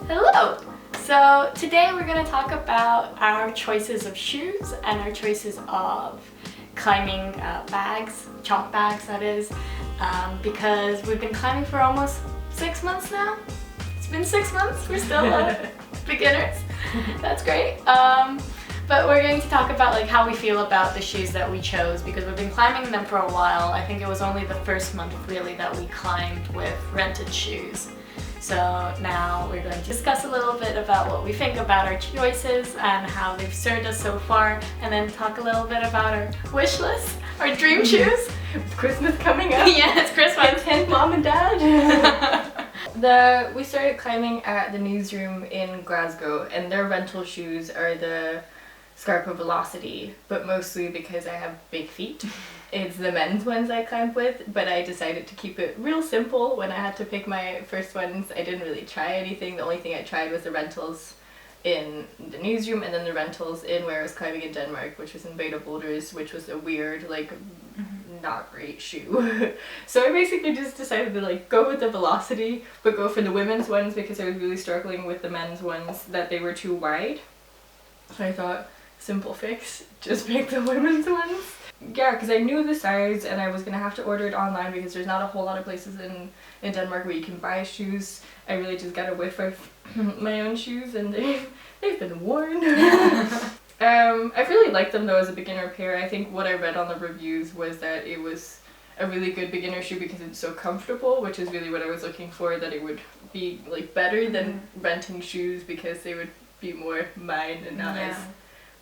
Hello! So today we're going to talk about our choices of shoes and our choices of climbing bags, chalk bags that is, because we've been climbing for almost 6 months now. It's been 6 months, we're still beginners. That's great. But we're going to talk about like how we feel about the shoes that we chose because we've been climbing them for a while. I think it was only the first month really that we climbed with rented shoes. So now we're going to discuss a little bit about what we think about our choices and how they've served us so far, and then talk a little bit about our wish list, our dream shoes. It's Christmas coming up. Yeah, it's Christmas. Hint, Mom and Dad. We started climbing at the newsroom in Glasgow, and their rental shoes are the Scarpa Velocity, but mostly because I have big feet. It's the men's ones I climbed with, but I decided to keep it real simple. When I had to pick my first ones, I didn't really try anything. The only thing I tried was the rentals in the newsroom and then the rentals in where I was climbing in Denmark, which was in boulders, which was a weird, like, not great shoe. So I basically just decided to like go with the Velocity, but go for the women's ones because I was really struggling with the men's ones, that they were too wide. So I thought, simple fix, just pick the women's ones. Yeah, because I knew the size and I was going to have to order it online because there's not a whole lot of places in Denmark where you can buy shoes. I really just got a whiff of my own shoes and they've been worn. I really liked them though as a beginner pair. I think what I read on the reviews was that it was a really good beginner shoe because it's so comfortable, which is really what I was looking for, that it would be like better than renting shoes because they would be more mine and not as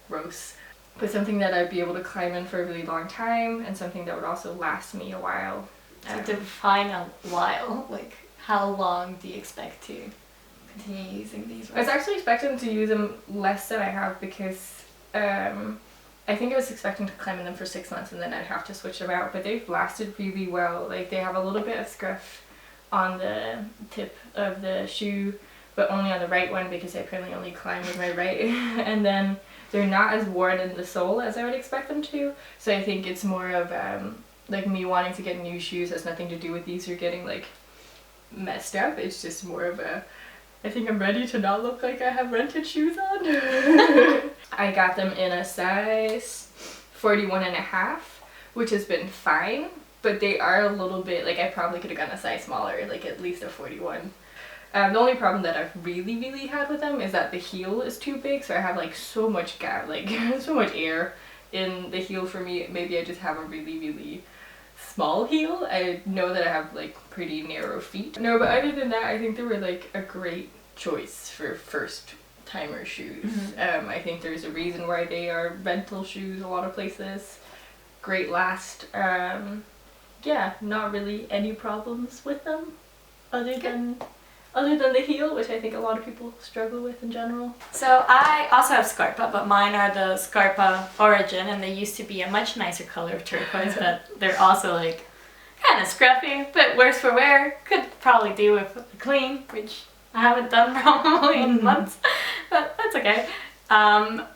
gross. But something that I'd be able to climb in for a really long time and something that would also last me a while. So define a while, like how long do you expect to continue using these ones? I was actually expecting to use them less than I have because I think I was expecting to climb in them for 6 months and then I'd have to switch them out, but they've lasted really well. Like they have a little bit of scruff on the tip of the shoe, but only on the right one because I apparently only climb with my right. And then they're not as worn in the sole as I would expect them to. So I think it's more of like me wanting to get new shoes has nothing to do with these or getting like messed up. It's just more of a, I think I'm ready to not look like I have rented shoes on. I got them in a size 41.5, which has been fine, but they are a little bit, like I probably could have gotten a size smaller, like at least a 41. The only problem that I've really had with them is that the heel is too big, so I have like so much gap, like so much air in the heel for me. Maybe I just have a really small heel. I know that I have like pretty narrow feet. No, but other than that, I think they were like a great choice for first timer shoes. I think there's a reason why they are rental shoes a lot of places. Great last. Yeah, not really any problems with them other than the heel, which I think a lot of people struggle with in general. So I also have Scarpa, but mine are the Scarpa Origin, and they used to be a much nicer color of turquoise, but they're also like kind of scruffy, but worse for wear. Could probably do with a clean, which I haven't done probably in months, but that's okay.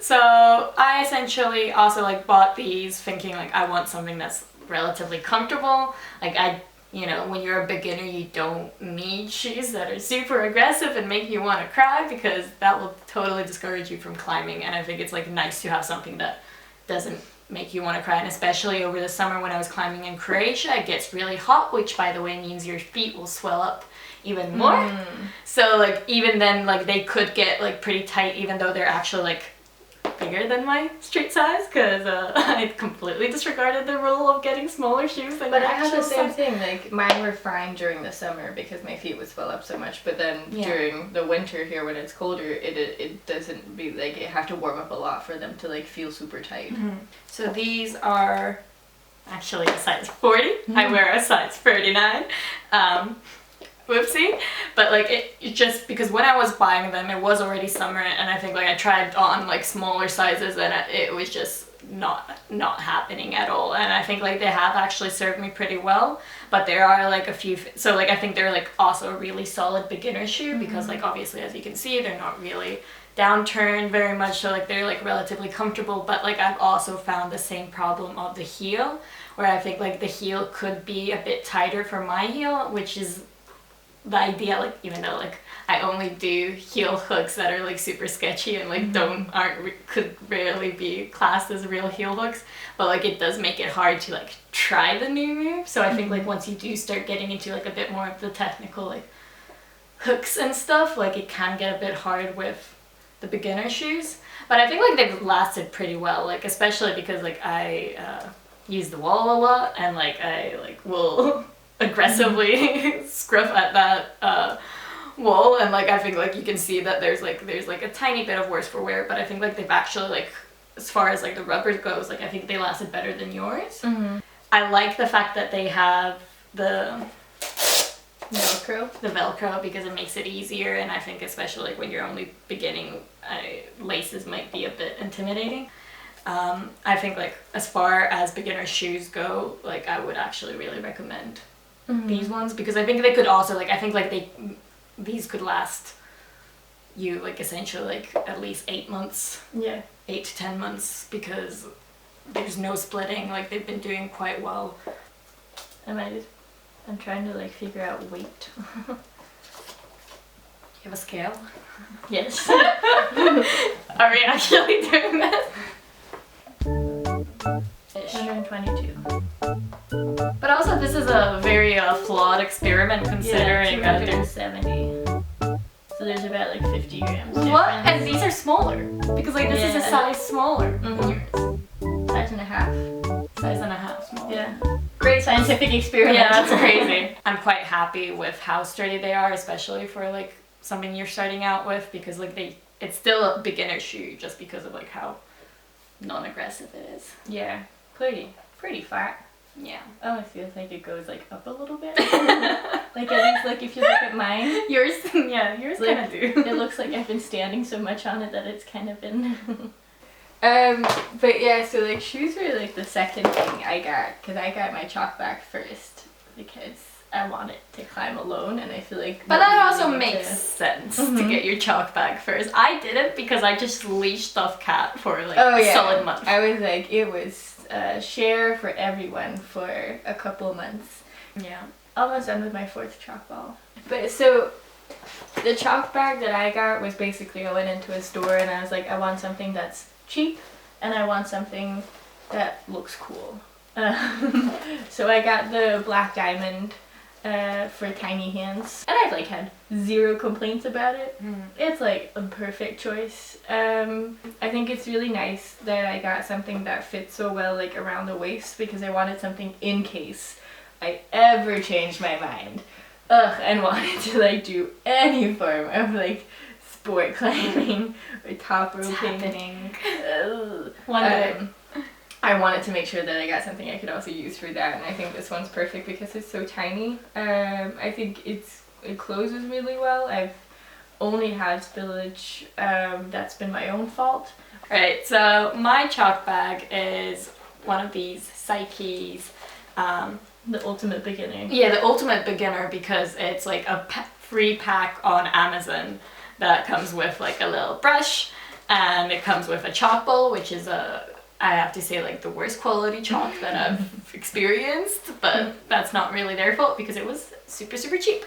So I essentially also like bought these thinking like I want something that's relatively comfortable. Like you know, when you're a beginner, you don't need shoes that are super aggressive and make you want to cry because that will totally discourage you from climbing. And I think it's like nice to have something that doesn't make you want to cry. And especially over the summer when I was climbing in Croatia, it gets really hot, which by the way means your feet will swell up even more. So like even then, like they could get like pretty tight even though they're actually like bigger than my street size because I completely disregarded the rule of getting smaller shoes than But I have the same thing, like mine were fine during the summer because my feet would swell up so much, but then during the winter here when it's colder, it doesn't be like, you have to warm up a lot for them to like feel super tight. So these are actually a size 40. I wear a size 39. Whoopsie, but like it just because when I was buying them it was already summer and I think like I tried on like smaller sizes and it was just not happening at all, and I think like they have actually served me pretty well, but there are like a few, so like I think they're like also a really solid beginner shoe because like obviously as you can see they're not really downturned very much, so like they're like relatively comfortable, but like I've also found the same problem of the heel where I think like the heel could be a bit tighter for my heel, which is the idea, like, even though like I only do heel hooks that are like super sketchy and like could rarely be classed as real heel hooks, but like it does make it hard to like try the new move. So I think like once you do start getting into like a bit more of the technical like hooks and stuff, like it can get a bit hard with the beginner shoes. But I think like they've lasted pretty well, like especially because like I use the wall a lot, and like I like will aggressively scruff at that wall, and like I think like you can see that there's like a tiny bit of worse for wear, but I think like they've actually like, as far as like the rubber goes, like I think they lasted better than yours. I like the fact that they have the Velcro because it makes it easier, and I think especially like when you're only beginning, laces might be a bit intimidating. I think like as far as beginner shoes go, like I would actually really recommend these ones, because I think they could also like, I think like these could last you like essentially like at least 8 months. 8 to 10 months, because there's no splitting, like they've been doing quite well. I'm trying to like figure out weight. You have a scale? Yes. Are we actually doing this? 122. But also this is a very flawed experiment considering yeah, that 270. So there's about like 50 grams. What? And these are smaller, because like this is a size smaller than yours. Size and a half. Size and a half smaller. Yeah. Great scientific experiment. Yeah, that's crazy. I'm quite happy with how sturdy they are, especially for like something you're starting out with, because like it's still a beginner shoe just because of like how non-aggressive it is. Yeah. Pretty flat. Yeah. Oh, it feels like it goes like up a little bit. Like at least like if you look at mine. Yours Like, kind of do. It looks like I've been standing so much on it that it's kind of been. But yeah, so like shoes were like the second thing I got, because I got my chalk bag first because I wanted to climb alone, and I feel like. But that also makes sense to get your chalk bag first. I didn't, because I just leashed off Cat for like a solid month. I was like, it was share for everyone for a couple months. Yeah. Almost done with my 4th chalk ball. But so the chalk bag that I got was basically, I went into a store and I was like, I want something that's cheap and I want something that looks cool. So I got the black diamond for tiny hands, and I've like had 0 complaints about it. It's like a perfect choice. I think it's really nice that I got something that fits so well like around the waist, because I wanted something in case I ever changed my mind and wanted to like do any form of like sport climbing or top roping. It's happening. One day. I wanted to make sure that I got something I could also use for that, and I think this one's perfect because it's so tiny. I think it closes really well. I've only had spillage. That's been my own fault. Right, so my chalk bag is one of these Psyche's. The ultimate beginner. Yeah, the ultimate beginner, because it's like a free pack on Amazon that comes with like a little brush, and it comes with a chalk bowl, which is I have to say like the worst quality chalk that I've experienced, but that's not really their fault because it was super cheap.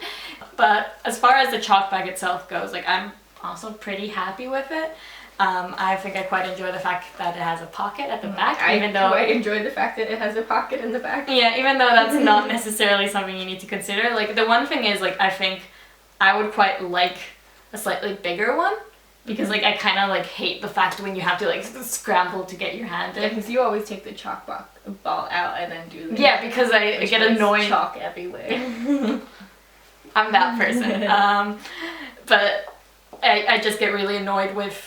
But as far as the chalk bag itself goes, like I'm also pretty happy with it. I think I quite enjoy the fact that it has a pocket at the back, even though I enjoy the fact that it has a pocket in the back. Yeah, even though that's not necessarily something you need to consider. Like the one thing is like I think I would quite like a slightly bigger one. Because like I kind of like hate the fact when you have to like scramble to get your hand in. Yeah, because you always take the chalk ball out and then do the. Yeah, because I get annoyed. Chalk everywhere. I'm that person. But I just get really annoyed with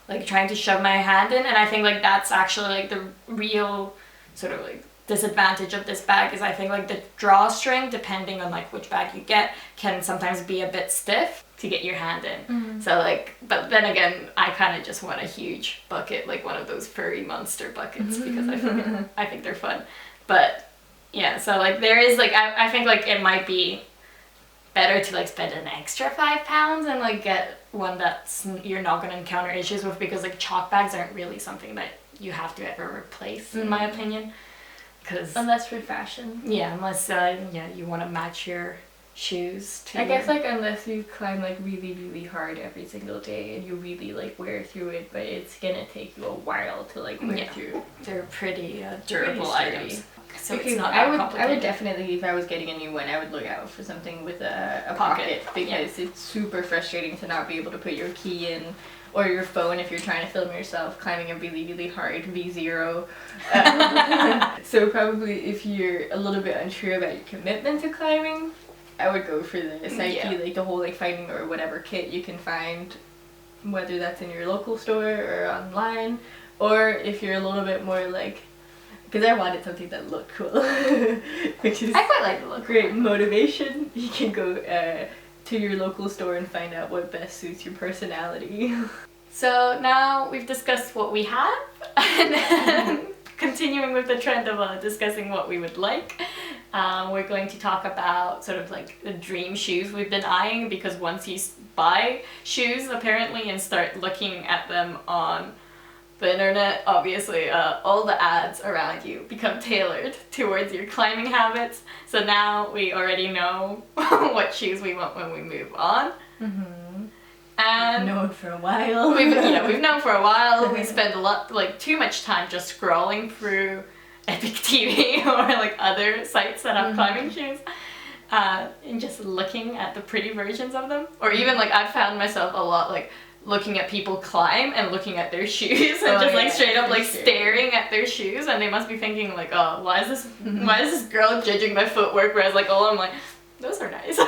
like trying to shove my hand in, and I think like that's actually like the real sort of like disadvantage of this bag is I think like the drawstring, depending on like which bag you get, can sometimes be a bit stiff to get your hand in. So like, but then again, I kind of just want a huge bucket, like one of those furry monster buckets, because I think they're fun. But yeah, so like there is like, I think like it might be better to like spend an extra £5 and like get one that's you're not going to encounter issues with, because like chalk bags aren't really something that you have to ever replace, in my opinion. Unless for fashion. Yeah, unless you want to match your shoes to I guess like unless you climb like really really hard every single day and you really like wear through it, but it's gonna take you a while to like wear through. They're pretty durable items. So because it's not I that would complicated. definitely, if I was getting a new one, I would look out for something with a pocket because it's super frustrating to not be able to put your key in or your phone if you're trying to film yourself climbing a really really hard V0. So probably if you're a little bit unsure about your commitment to climbing, I would go for this. I feel like the whole like finding or whatever kit you can find, whether that's in your local store or online, or if you're a little bit more like, because I wanted something that looked cool, which is I quite like the look. Great motivation. You can go to your local store and find out what best suits your personality. So now we've discussed what we have, and then continuing with the trend of discussing what we would like, we're going to talk about sort of like the dream shoes we've been eyeing, because once you buy shoes apparently and start looking at them on the internet, obviously all the ads around you become tailored towards your climbing habits. So now we already know what shoes we want when we move on. And We've known for a while. we've known for a while. We spend a lot, like too much time just scrolling through Epic TV or like other sites that have climbing shoes, and just looking at the pretty versions of them. Or even like I've found myself a lot like looking at people climb and looking at their shoes and just like straight up like staring at their shoes, and they must be thinking like, oh, why is this girl judging my footwork? Whereas like all I'm like, those are nice.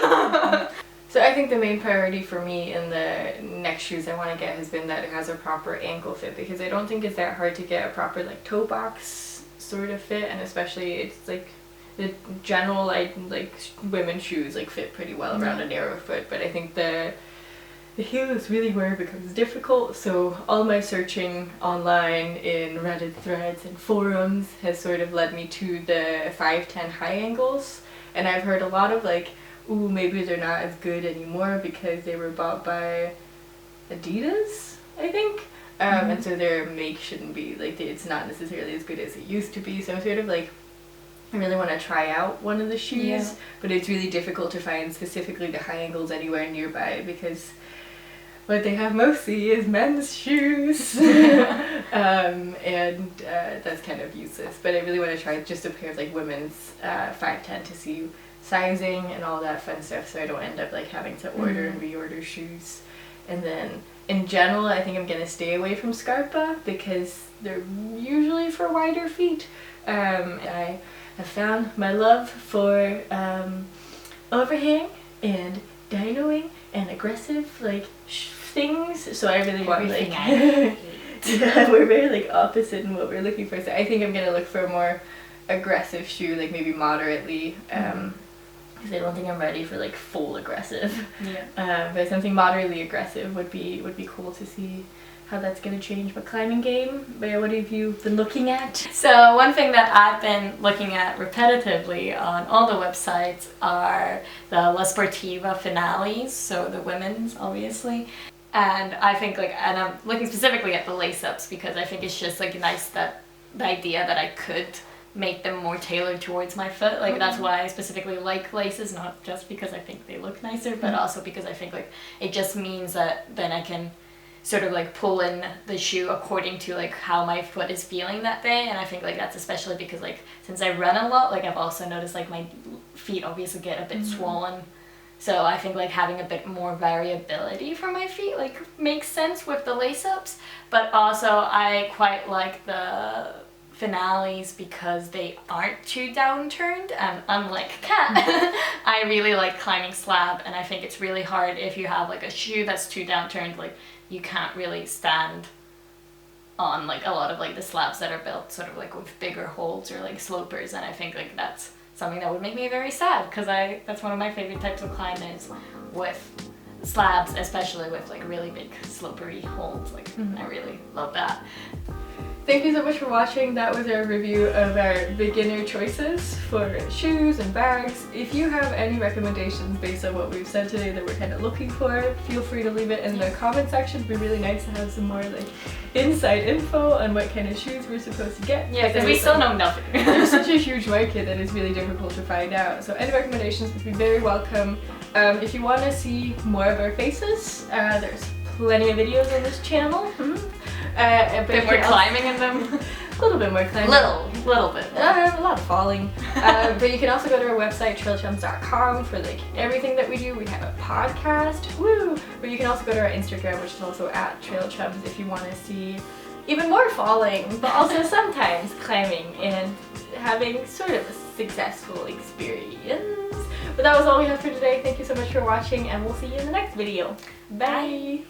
So I think the main priority for me in the next shoes I want to get has been that it has a proper ankle fit, because I don't think it's that hard to get a proper like toe box sort of fit, and especially it's like the general like women's shoes like fit pretty well around a narrow foot, but I think the heel is really where it becomes difficult. So all my searching online in Reddit threads and forums has sort of led me to the 5'10" high ankles, and I've heard a lot of like, ooh, maybe they're not as good anymore because they were bought by Adidas, I think. And so their make shouldn't be, like, it's not necessarily as good as it used to be. So I'm sort of like, I really want to try out one of the shoes, but it's really difficult to find specifically the high ankles anywhere nearby, because what they have mostly is men's shoes. And that's kind of useless. But I really want to try just a pair of like women's 5'10" to see sizing and all that fun stuff, so I don't end up like having to order and reorder shoes. And then in general, I think I'm gonna stay away from Scarpa because they're usually for wider feet. I have found my love for overhang and dynoing and aggressive like things, so I really want like yeah, we're very like opposite in what we're looking for. So I think I'm gonna look for a more aggressive shoe, like maybe moderately, because I don't think I'm ready for like full aggressive. But something moderately aggressive would be cool to see how that's going to change my climbing game. But what have you been looking at? So one thing that I've been looking at repetitively on all the websites are the La Sportiva finales, so the women's obviously. And I think like, and I'm looking specifically at the lace-ups because I think it's just like nice that the idea that I could make them more tailored towards my foot. Like that's why I specifically like laces, not just because I think they look nicer, but also because I think like it just means that then I can sort of like pull in the shoe according to like how my foot is feeling that day. And I think like that's especially because like since I run a lot, like I've also noticed like my feet obviously get a bit swollen. So I think like having a bit more variability for my feet like makes sense with the lace-ups. But also I quite like the finales because they aren't too downturned, and unlike Kat, I really like climbing slab, and I think it's really hard if you have like a shoe that's too downturned, like you can't really stand on like a lot of like the slabs that are built sort of like with bigger holds or like slopers, and I think like that's something that would make me very sad because that's one of my favorite types of climbers with slabs, especially with like really big slopery holds. Like I really love that. thank you so much for watching. That was our review of our beginner choices for shoes and bags. If you have any recommendations based on what we've said today that we're kind of looking for, feel free to leave it in the comment section. It'd be really nice to have some more like inside info on what kind of shoes we're supposed to get. Yeah, because we still know nothing. There's such a huge market that it's really difficult to find out. So any recommendations would be very welcome. If you want to see more of our faces, there's plenty of videos on this channel. A bit more climbing in them. A little bit more climbing. Little bit. A lot of falling. But you can also go to our website, trailchums.com, for like everything that we do. We have a podcast, woo! But you can also go to our Instagram, which is also at Trail Chums, if you want to see even more falling, but also sometimes climbing and having sort of a successful experience. But that was all we have for today. Thank you so much for watching, and we'll see you in the next video. Bye!